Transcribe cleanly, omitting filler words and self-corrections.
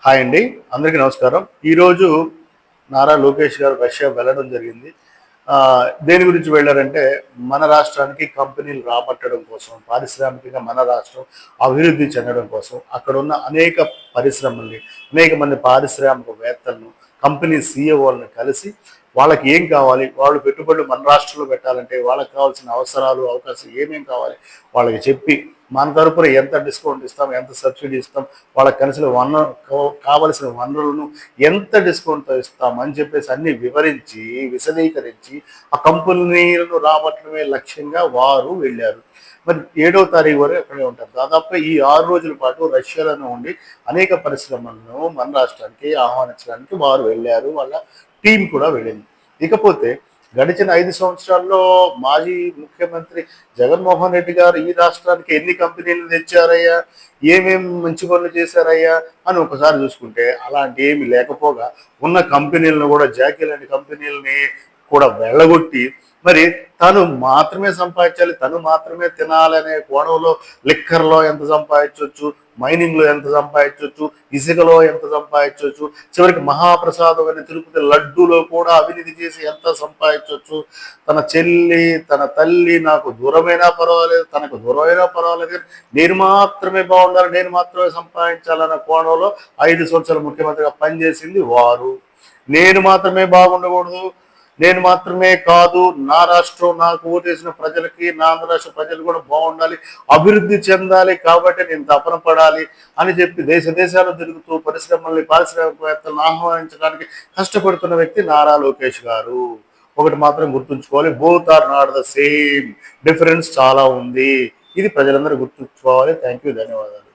Hi అండి, అందరికీ నమస్కారం. ఈరోజు నారా లోకేష్ గారు రష్యా వెళ్ళడం జరిగింది. దేని గురించి వెళ్ళారంటే, మన రాష్ట్రానికి కంపెనీలు రాబట్టడం కోసం, పారిశ్రామికంగా మన రాష్ట్రం అభివృద్ధి చెందడం కోసం, అక్కడున్న అనేక పరిశ్రమల్ని, అనేక మంది పారిశ్రామికవేత్తలను, కంపెనీ సీఈఓలను కలిసి వాళ్ళకి ఏం కావాలి, వాళ్ళు పెట్టుబడులు మన రాష్ట్రంలో పెట్టాలంటే వాళ్ళకి కావాల్సిన అవసరాలు, అవకాశాలు ఏమేం కావాలి వాళ్ళకి చెప్పి, మన తరపున ఎంత డిస్కౌంట్ ఇస్తాం, ఎంత సబ్సిడీ ఇస్తాం, వాళ్ళకి కావలసిన వనరులను ఎంత డిస్కౌంట్తో ఇస్తాం అని చెప్పేసి అన్ని వివరించి, విశదీకరించి ఆ కంపెనీలను రాబట్టడమే లక్ష్యంగా వారు వెళ్ళారు. మరి 7వ తారీఖు వరకు అక్కడే ఉంటారు. దాదాపు ఈ 6 రోజుల పాటు రష్యాలోనే ఉండి అనేక పరిశ్రమలను మన రాష్ట్రానికి ఆహ్వానించడానికి వారు వెళ్ళారు. వాళ్ళ టీం కూడా వెళ్ళింది. ఇకపోతే గడిచిన 5 సంవత్సరాల్లో మాజీ ముఖ్యమంత్రి జగన్మోహన్ రెడ్డి గారు ఈ రాష్ట్రానికి ఎన్ని కంపెనీలు తెచ్చారయ్యా, ఏమేం మంచి పనులు చేశారయ్యా అని ఒకసారి చూసుకుంటే అలాంటి ఏమి లేకపోగా ఉన్న కంపెనీలను కూడా, జాకీ లాంటి కంపెనీలని కూడా వెళ్ళగొట్టి, మరి తను మాత్రమే సంపాదించాలి, తను మాత్రమే తినాలనే కోణంలో లిక్కర్లో ఎంత సంపాదించవచ్చు, మైనింగ్లో ఎంత సంపాదించవచ్చు, ఇసుకలో ఎంత సంపాదించవచ్చు, చివరికి మహాప్రసాదం అనే తిరుపతి లడ్డూలో కూడా అవినీతి చేసి ఎంత సంపాదించవచ్చు. తన చెల్లి, తన తల్లి నాకు దూరమైనా పర్వాలేదు, తనకు దూరమైనా పర్వాలేదు, నేను మాత్రమే బాగుండాలి, నేను మాత్రమే సంపాదించాలన్న కోణంలో 5 సంవత్సరాలు ముఖ్యమంత్రిగా పనిచేసింది వారు. నేను మాత్రమే బాగుండకూడదు, నేను మాత్రమే కాదు, నా రాష్ట్రం, నాకు ఓటేసిన ప్రజలకి, నా ఆంధ్ర రాష్ట్ర ప్రజలు కూడా బాగుండాలి, అభివృద్ధి చెందాలి, కాబట్టి నేను తపన పడాలి అని చెప్పి దేశాలు తిరుగుతూ పారిశ్రామికవేత్తలను ఆహ్వానించడానికి కష్టపడుతున్న వ్యక్తి నారా లోకేష్ గారు. ఒకటి మాత్రం గుర్తుంచుకోవాలి, both are not the same, difference చాలా ఉంది. ఇది ప్రజలందరూ గుర్తుంచుకోవాలి. థ్యాంక్ యూ, ధన్యవాదాలు.